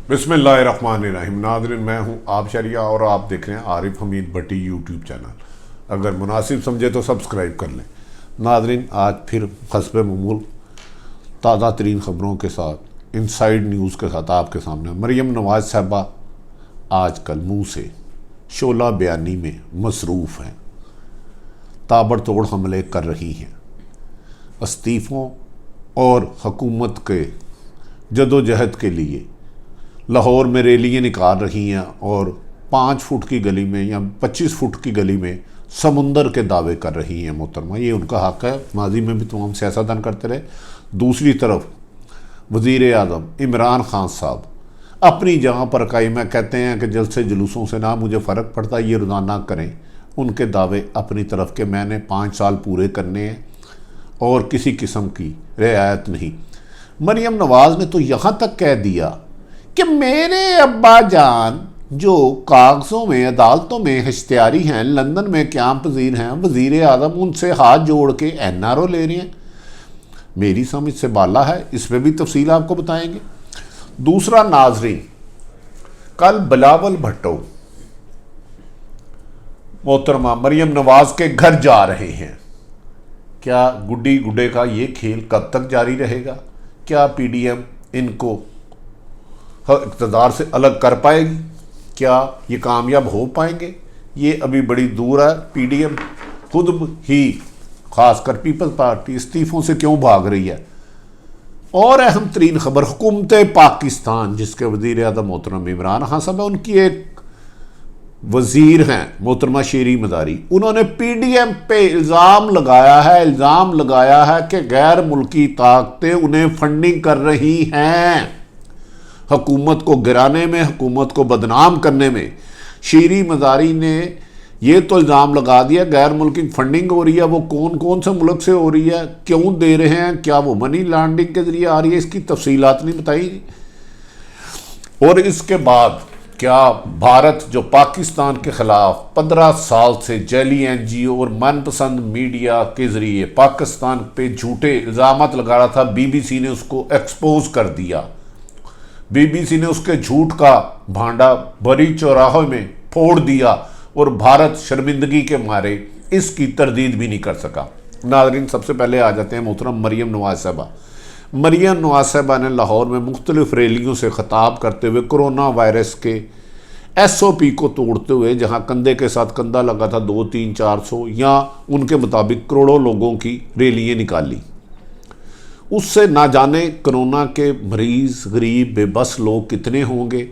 बिस्मिल्लाहिर्रहमानिर्रहीम। नाज़रीन, मैं हूं आप शरिया और आप देख रहे हैं आरिफ हमीद भट्टी यूट्यूब चैनल। अगर मुनासिब समझे तो सब्सक्राइब कर लें। नाज़रीन, आज फिर हस्बे मामूल ताज़ा तरीन ख़बरों के साथ, इनसाइड न्यूज़ के साथ आपके सामने। मरियम नवाज़ साहबा आजकल मुँह से शोला बयानी में मसरूफ़ हैं, ताबड़तोड़ हमले कर रही हैं, इस्तीफ़ों और हुकूमत के जदोजहद के लिए लाहौर में रैलियाँ निकाल रही हैं और 5 फुट की गली में या 25 फुट की गली में समुंदर के दावे कर रही हैं। मोहतरमा, ये उनका हक़ है, माजी में भी तमाम सियासतदान करते रहे। दूसरी तरफ वज़ीर आज़म इमरान खान साहब अपनी जगह पर कायम कहते हैं कि जलसे जुलूसों से ना मुझे फ़र्क पड़ता, ये रोज़ाना करें। उनके दावे अपनी तरफ के मैंने 5 साल पूरे करने हैं और किसी किस्म की रियायत नहीं। मरियम नवाज़ ने तो यहाँ तक कह दिया कि मेरे अब्बा जान जो कागज़ों में अदालतों में इश्तिहारी हैं, लंदन में क़याम पज़ीर हैं, वज़ीर आज़म उनसे हाथ जोड़ के NRO ले रहे हैं। मेरी समझ से बाला है, इस पर भी तफसील आपको बताएंगे। दूसरा, नाज़रीन, कल बिलावल भुट्टो मोहतरमा मरियम नवाज़ के घर जा रहे हैं। क्या गुड्डी गुड्डे का ये खेल कब तक जारी रहेगा? क्या PDM इनको इक़्तिदार से अलग कर पाएगी? क्या ये कामयाब हो पाएंगे? ये अभी बड़ी दूर है। PDM खुद ही, ख़ासकर पीपल्स पार्टी, इस्तीफ़ों से क्यों भाग रही है? और अहम तरीन खबर, हुकूमत पाकिस्तान जिसके वज़ीर आज़म मोहतरम इमरान खान साहब है, उनकी एक वज़ीर हैं मोहतरमा शेरी मज़ारी, उन्होंने PDM पे इल्ज़ाम लगाया है कि गैर मुल्की ताकतें उन्हें फंडिंग कर रही हैं, हुकूमत को गिराने में, हुकूमत को बदनाम करने में। शेरी मज़ारी ने ये तो इल्ज़ाम लगा दिया गैर मुल्की फंडिंग हो रही है। वो कौन कौन से मुल्क से हो रही है, क्यों दे रहे हैं, क्या वो मनी लॉन्ड्रिंग के ज़रिए आ रही है, इसकी तफसीलात नहीं बताई। और इसके बाद क्या भारत जो पाकिस्तान के ख़िलाफ़ 15 साल से जैली NGO और मनपसंद मीडिया के ज़रिए पाकिस्तान पे झूठे इल्ज़ामात लगा रहा था, BBC ने उसको एक्सपोज कर दिया। BBC ने उसके झूठ का भांडा बरी चौराहे में फोड़ दिया और भारत शर्मिंदगी के मारे इसकी तरदीद भी नहीं कर सका। नाज़रीन, सबसे पहले आ जाते हैं मोहतरम मरियम नवाज़ साहबा। मरियम नवाज़ साहबा ने लाहौर में मुख्तलिफ रैलियों से ख़िताब करते हुए कोरोना वायरस के SOP को तोड़ते हुए, जहाँ कंधे के साथ कंधा लगा था 200, 300, 400 या उनके मुताबिक करोड़ों लोगों की रैलियाँ निकाली। उससे ना जाने कोरोना के मरीज़, गरीब, बेबस लोग कितने होंगे।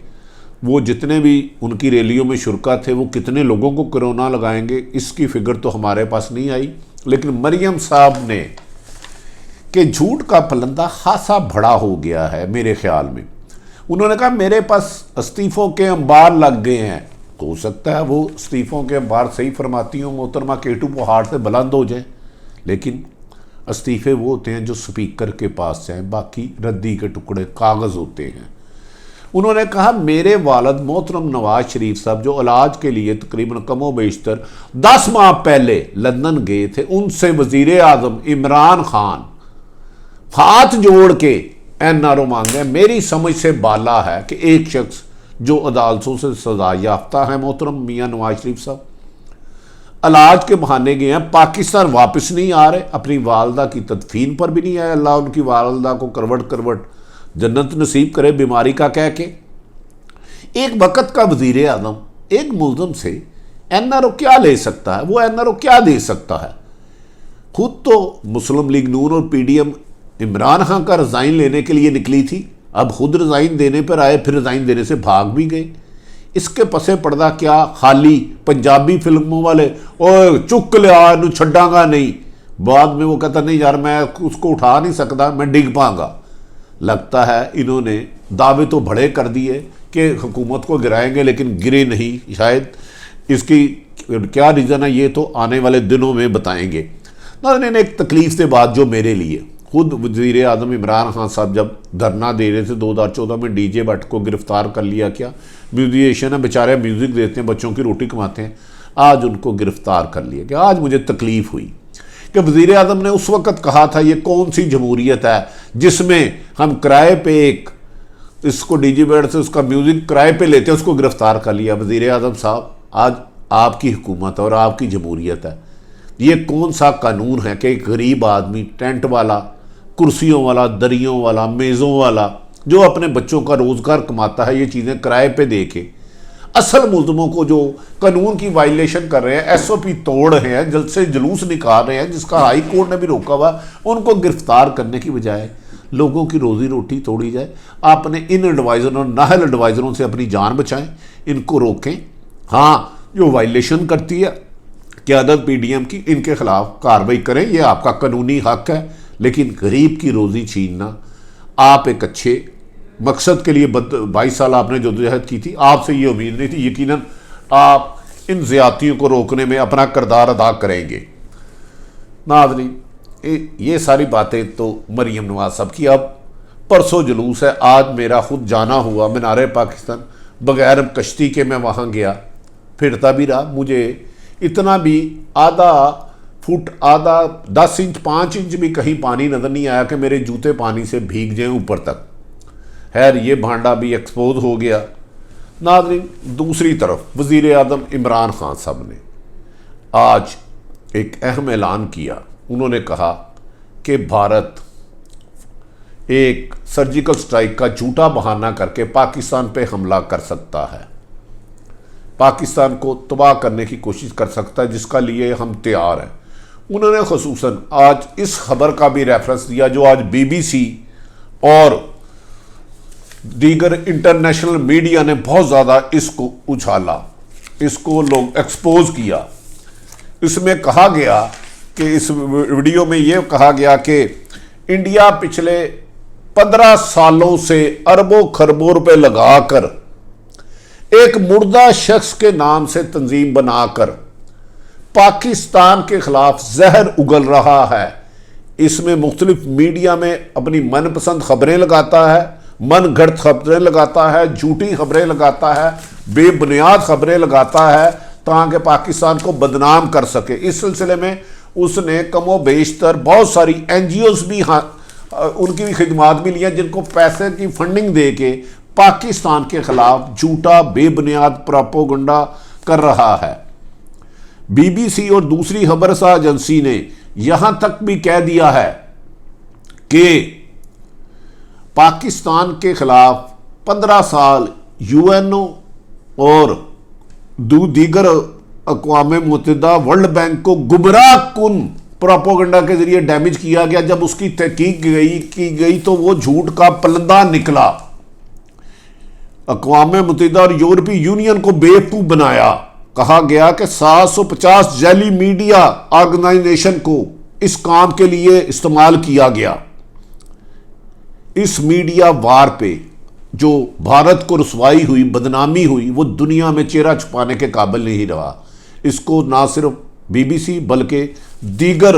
वो जितने भी उनकी रैलियों में शुरका थे, वो कितने लोगों को कोरोना लगाएंगे, इसकी फ़िगर तो हमारे पास नहीं आई। लेकिन मरियम साहब ने कि झूठ का पलंदा खासा बड़ा हो गया है मेरे ख्याल में। उन्होंने कहा मेरे पास इस्तीफ़ों के अंबार लग गए हैं। तो हो सकता है वो इस्तीफ़ों के अंबार सही फरमाती हूँ मोहतरमा, केटू पहाड़ से बुलंद हो जाए। लेकिन इस्तीफ़े वो होते हैं जो स्पीकर के पास जाएँ, बाकी रद्दी के टुकड़े कागज़ होते हैं। उन्होंने कहा मेरे वालिद मोहतरम नवाज शरीफ साहब जो इलाज के लिए तकरीबन कमो बेशतर 10 माह पहले लंदन गए थे, उनसे वज़ीर आज़म इमरान खान हाथ जोड़ के NRO मांगे। मेरी समझ से बाला है कि एक शख्स जो अदालतों से सजा याफ्ता है मोहतरम मियाँ नवाज शरीफ साहब, इलाज के बहाने गए हैं, पाकिस्तान वापस नहीं आ रहे, अपनी वालदा की तदफीन पर भी नहीं आए। अल्लाह उनकी वालदा को करवट करवट जन्नत नसीब करे बीमारी का कह के। एक वक़्त का वज़ीर आज़म एक मुल्ज़म से NRO क्या ले सकता है? वो NRO क्या दे सकता है? खुद तो मुस्लिम लीग नून और PDM इमरान खान का रिज़ाइन लेने के लिए निकली थी, अब खुद रिज़ाइन देने पर आए, फिर रिज़ाइन देने से भाग भी गए। इसके पसे पर्दा क्या खाली पंजाबी फिल्मों वाले ओए चुक लिया नू छड्डांगा नहीं, बाद में वो कहता नहीं यार मैं उसको उठा नहीं सकता, मैं डिग पाऊंगा। लगता है इन्होंने दावे तो बड़े कर दिए कि हुकूमत को गिराएंगे, लेकिन गिरे नहीं। शायद इसकी क्या रीज़न है ये तो आने वाले दिनों में बताएंगे। ना एक तकलीफ से बात जो मेरे लिए, खुद वज़ीर आज़म इमरान खान साहब जब धरना दे रहे थे 2014 में, DJ भट्ट को गिरफ़्तार कर लिया। क्या म्यूजिशियन है बेचारे, म्यूज़िक देते हैं, बच्चों की रोटी कमाते हैं, आज उनको गिरफ़्तार कर लिया। कि आज मुझे तकलीफ़ हुई कि वज़ीर आज़म ने उस वक़्त कहा था ये कौन सी जमहूरियत है जिसमें हम किराए पे एक इसको डीजी बैंड से उसका म्यूजिक किराए पे लेते, उसको गिरफ्तार कर लिया। वजीर आजम साहब, आज आपकी हुकूमत और आपकी जमहूरियत है, ये कौन सा कानून है कि एक गरीब आदमी, टेंट वाला, कुर्सियों वाला, दरियों वाला, मेज़ों वाला, जो अपने बच्चों का रोज़गार कमाता है, ये चीज़ें किराए पे दे के असल मुल्ज़िमों को जो कानून की वायलेशन कर रहे हैं, एसओपी तोड़ रहे हैं, जल्द से जुलूस निकाल रहे हैं, जिसका हाई कोर्ट ने भी रोका हुआ, उनको गिरफ्तार करने की बजाय लोगों की रोज़ी रोटी तोड़ी जाए। आपने इन एडवाइज़रों और नाहल एडवाइज़रों से अपनी जान बचाएं, इनको रोकें। हाँ, जो वायलेशन करती है क़यादत पीडीएम की, इनके खिलाफ कार्रवाई करें, यह आपका कानूनी हक है। लेकिन गरीब की रोज़ी छीनना, आप एक अच्छे मकसद के लिए 22 साल आपने जदोजहद की थी, आपसे ये उम्मीद नहीं थी। यकीनन आप इन ज़्यादतियों को रोकने में अपना किरदार अदा करेंगे। नाज़रीन, ये सारी बातें तो मरीम नवाज़ साहब की। अब परसों जुलूस है, आज मेरा खुद जाना हुआ मीनार पाकिस्तान, बगैर कश्ती के मैं वहाँ गया, फिरता भी रहा। मुझे इतना भी आधा फुट, आधा 10 इंच, 5 इंच भी कहीं पानी नज़र नहीं आया कि मेरे जूते पानी से भीग जाएं ऊपर तक। खैर, ये भांडा भी एक्सपोज हो गया। नाज़रीन, दूसरी तरफ वज़ीर आज़म इमरान खान साहब ने आज एक अहम ऐलान किया। उन्होंने कहा कि भारत एक सर्जिकल स्ट्राइक का झूठा बहाना करके पाकिस्तान पे हमला कर सकता है, पाकिस्तान को तबाह करने की कोशिश कर सकता है, जिसका लिए हम तैयार हैं। उन्होंने ख़ुसूसन आज इस खबर का भी रेफरेंस दिया जो आज बीबीसी और दीगर इंटरनेशनल मीडिया ने बहुत ज़्यादा इसको उछाला, इसको लोग एक्सपोज किया। इसमें कहा गया कि इस वीडियो में यह कहा गया कि इंडिया पिछले 15 सालों से अरबों खरबों रुपए लगाकर एक मुर्दा शख्स के नाम से तंजीम बनाकर पाकिस्तान के खिलाफ जहर उगल रहा है। इसमें मुख्तलिफ मीडिया में अपनी मनपसंद खबरें लगाता है, मन घड़त खबरें लगाता है, झूठी खबरें लगाता है, बेबुनियाद खबरें लगाता है ताकि पाकिस्तान को बदनाम कर सके। इस सिलसिले में उसने कमो बेशतर बहुत सारी एनजीओज भी, उनकी भी खिदमात भी ली हैं, जिनको पैसे की फंडिंग दे के पाकिस्तान के खिलाफ झूठा बेबुनियाद प्रोपेगेंडा कर रहा है। बीबीसी और दूसरी खबरसार एजेंसी ने यहां तक भी कह दिया है कि पाकिस्तान के खिलाफ 15 साल यूएनओ और दीगर अक़वाम मुत्तहिदा, वर्ल्ड बैंक को गुमराह कुन प्रोपेगेंडा के जरिए डैमेज किया गया। जब उसकी तहकीक की गई तो वो झूठ का पलंदा निकला। अक़वाम मुत्तहिदा और यूरोपीय यूनियन को बेवकूफ़ बनाया। कहा गया कि 750 जाली मीडिया ऑर्गेनाइजेशन को इस काम के लिए इस्तेमाल किया गया। इस मीडिया वार पे जो भारत को रुसवाई हुई, बदनामी हुई, वो दुनिया में चेहरा छुपाने के काबिल नहीं रहा। इसको ना सिर्फ बीबीसी बल्कि दीगर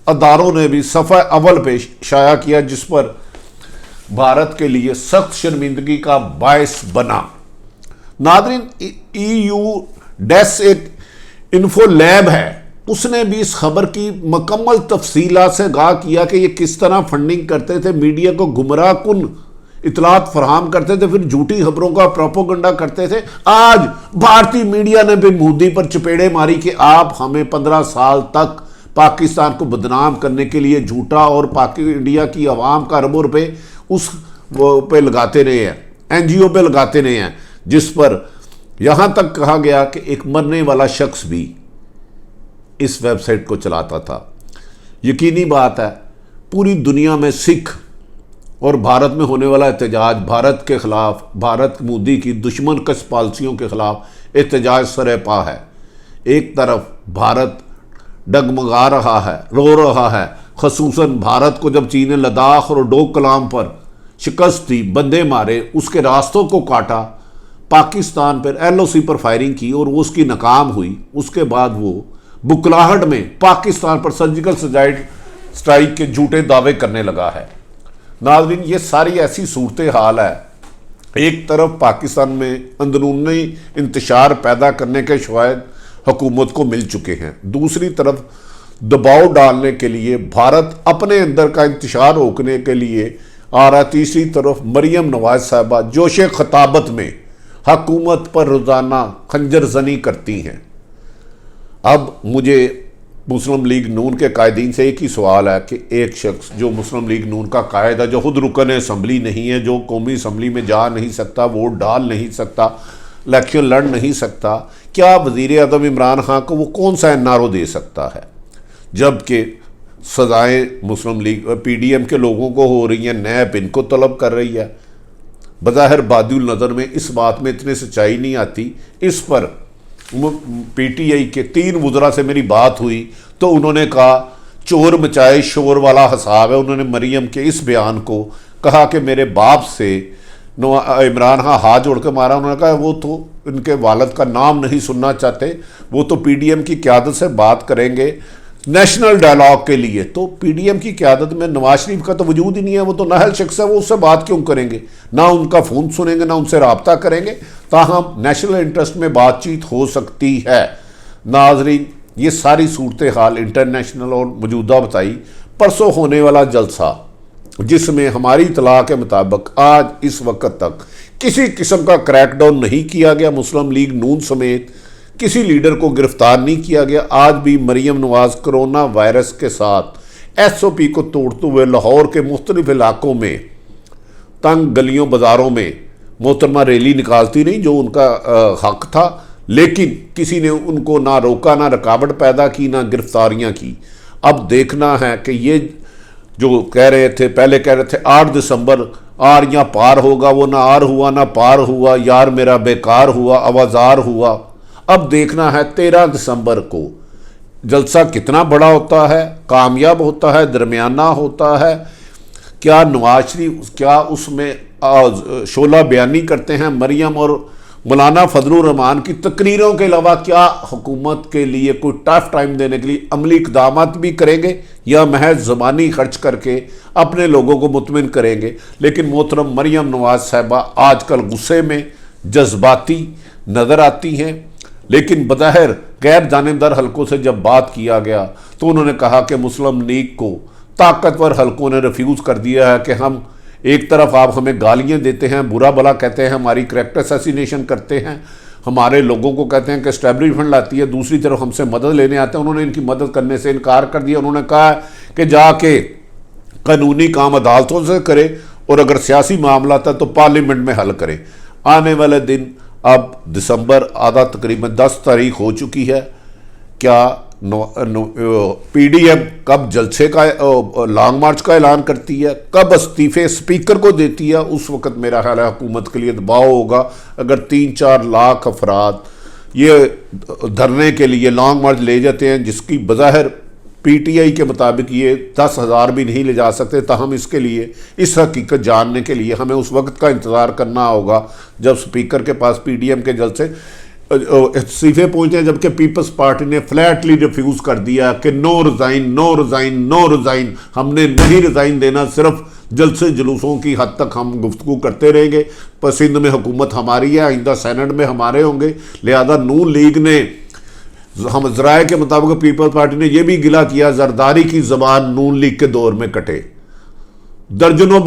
अदारों ने भी सफ़ा अव्वल पे शाया किया, जिस पर भारत के लिए सख्त शर्मिंदगी का बायस बना। नादरीन, EU डेस एक इन्फो लैब है, उसने भी इस खबर की मुकम्मल तफसीलात से आगाह किया कि ये किस तरह फंडिंग करते थे, मीडिया को गुमराह कुन इतलात फराहम करते थे, फिर झूठी खबरों का प्रोपेगेंडा करते थे। आज भारतीय मीडिया ने भी मोदी पर चपेड़े मारी कि आप हमें 15 साल तक पाकिस्तान को बदनाम करने के लिए झूठा और इंडिया की आवाम का अरबों रुपए उस पे लगाते रहे हैं, एनजीओ पे लगाते रहे हैं, जिस पर यहां तक कहा गया कि एक मरने वाला शख्स भी इस वेबसाइट को चलाता था। यकीनी बात है, पूरी दुनिया में सिख और भारत में होने वाला एहतजाज भारत के खिलाफ, भारत मोदी की दुश्मन कश पॉलिसियों के खिलाफ एहतजाज सरेपा है। एक तरफ भारत डगमगा रहा है, रो रहा है, खसूसन भारत को जब चीन ने लद्दाख और डोक कलाम पर शिकस्त दी, बंदे मारे, उसके रास्तों को काटा, पाकिस्तान पर LOC पर फायरिंग की और वो उसकी नाकाम हुई। उसके बाद वो बुकलाहट में पाकिस्तान पर सर्जिकल स्ट्राइक के झूठे दावे करने लगा है। नाज़रीन, ये सारी ऐसी सूरत हाल है, एक तरफ पाकिस्तान में अंदरूनी इंतशार पैदा करने के शवायद हुकूमत को मिल चुके हैं, दूसरी तरफ दबाव डालने के लिए भारत अपने अंदर का इंतशार रोकने के लिए आ रहा है, तीसरी तरफ मरियम नवाज साहबा जोश खताबत में हुकूमत पर रोज़ाना खंजर जनी करती हैं। अब मुझे मुस्लिम लीग नून के कायदीन से एक ही सवाल है कि एक शख्स जो मुस्लिम लीग नून का कायद है, जो खुद रुकन असम्बली नहीं है, जो कौमी असम्बली में जा नहीं सकता, वोट डाल नहीं सकता, इलेक्शन लड़ नहीं सकता, क्या वज़ीर आज़म इमरान खान को वो कौन सा एनआरओ दे सकता है? जबकि सज़ाएँ मुस्लिम लीग PDM के लोगों को हो रही हैं, नैब इनको तलब कर रही है। बज़ाहिर बादिउल नज़र में इस बात में इतनी सच्चाई नहीं आती। इस पर PTI के 3 वज़रा से मेरी बात हुई तो उन्होंने कहा चोर मचाए शोर वाला हिसाब है। उन्होंने मरियम के इस बयान को कहा कि मेरे बाप से इमरान खान हाथ जोड़ के मारा। उन्होंने कहा वो तो इनके वालिद का नाम नहीं सुनना चाहते, वो तो PDM की क़यादत से बात करेंगे नेशनल डायलॉग के लिए। तो PDM की क़यादत में नवाज शरीफ का तो वजूद ही नहीं है, वो तो नाहल शख्स है, वो उससे बात क्यों करेंगे? ना उनका फ़ोन सुनेंगे, ना उनसे रब्ता करेंगे। ताहम नेशनल इंटरेस्ट में बातचीत हो सकती है। नाजरीन, ये सारी सूरत हाल इंटरनेशनल और मौजूदा बताई। परसों होने वाला जलसा जिसमें हमारी इतला के मुताबिक आज इस वक्त तक किसी किस्म का क्रैकडाउन नहीं किया गया, मुस्लिम लीग नून समेत किसी लीडर को गिरफ्तार नहीं किया गया। आज भी मरियम नवाज कोरोना वायरस के साथ SOP को तोड़ते हुए लाहौर के मुख्तलिफ इलाकों में तंग गलियों बाज़ारों में मोहतरमा रैली निकालती रही, जो उनका हक था, लेकिन किसी ने उनको ना रोका, ना रुकावट पैदा की, ना गिरफ्तारियां की। अब देखना है कि ये जो कह रहे थे, पहले कह रहे थे 8 दिसंबर आर या पार होगा, वो ना आर हुआ ना पार हुआ, यार मेरा बेकार हुआ, आवाज़ार हुआ। अब देखना है 13 दिसंबर को जलसा कितना बड़ा होता है, कामयाब होता है, दरमियाना होता है, क्या नवाज शरीफ क्या उसमें शोला बयानी करते हैं मरियम और मौलाना फजलुर रहमान की तकरीरों के अलावा क्या हुकूमत के लिए कोई टफ टाइम देने के लिए अमली इक़दाम भी करेंगे या महज ज़बानी खर्च करके अपने लोगों को मुतमिन करेंगे। लेकिन मोहतरम मरियम नवाज साहबा आजकल गुस्से में जज्बाती नज़र आती हैं। लेकिन बज़ाहिर गैर जानिबदार हलकों से जब बात किया गया तो उन्होंने कहा कि मुस्लिम लीग को ताकतवर हलकों ने रिफ्यूज़ कर दिया है कि हम एक तरफ आप हमें गालियाँ देते हैं, बुरा भला कहते हैं, हमारी करैक्टर असैसिनेशन करते हैं, हमारे लोगों को कहते हैं कि एस्टैब्लिशमेंट लाती है, दूसरी तरफ हमसे मदद लेने आते हैं। उन्होंने इनकी मदद करने से इनकार कर दिया। उन्होंने कहा कि जाके कानूनी काम अदालतों से करे और अगर सियासी मामला था तो पार्लियामेंट में हल करें। आने वाले दिन अब दिसंबर आधा तकरीबन 10 तारीख हो चुकी है। क्या PDM कब जलसे का लॉन्ग मार्च का ऐलान करती है, कब इस्तीफे स्पीकर को देती है, उस वक्त मेरा ख्याल है हुकूमत के लिए दबाव होगा। अगर 3-4 लाख अफराद ये धरने के लिए लॉन्ग मार्च ले जाते हैं, जिसकी बज़ाहिर PTI के मुताबिक ये 10,000 भी नहीं ले जा सकते, ताहम इसके लिए इस हकीकत जानने के लिए हमें उस वक्त का इंतज़ार करना होगा जब स्पीकर के पास PDM के जलसे इस्तीफे पहुँचते हैं। जबकि पीपल्स पार्टी ने फ्लैटली रिफ्यूज़ कर दिया कि no resign, no resign, no resign, हमने नहीं रिज़ाइन देना, सिर्फ जलसे जुलूसों की हद तक हम गुफ्तगू करते रहेंगे। पर सिंध में हुकूमत हमारी है, आइंदा सेनेट में हमारे होंगे, लिहाजा नून लीग ने हम ज़राए के मुताबिक पीपल्स पार्टी ने यह भी गिला किया जरदारी की ज़बान नून लीग के दौर में कटे। दर्जनों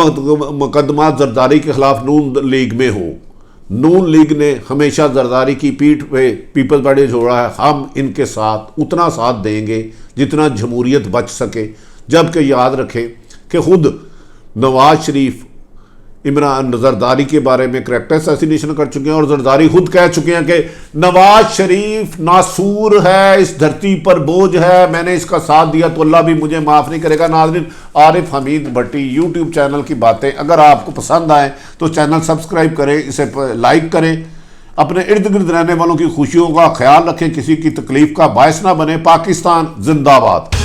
मुकदमा जरदारी के खिलाफ नून लीग में हो। नून लीग ने हमेशा जरदारी की पीठ पे पीपल्स पार्टी छोड़ा है। हम इनके साथ उतना साथ देंगे जितना जमहूरियत बच सके। जबकि याद रखें कि खुद नवाज शरीफ इमरान जरदारी के बारे में करैक्टर असैसिनेशन कर चुके हैं और जरदारी खुद कह चुके हैं कि नवाज शरीफ नासूर है, इस धरती पर बोझ है, मैंने इसका साथ दिया तो अल्लाह भी मुझे माफ़ नहीं करेगा। नाज़रीन, आरिफ हमीद भट्टी यूट्यूब चैनल की बातें अगर आपको पसंद आए तो चैनल सब्सक्राइब करें, इसे लाइक करें, अपने इर्द गिर्द रहने वालों की खुशियों का ख्याल रखें, किसी की तकलीफ का बायस ना बने। पाकिस्तान जिंदाबाद।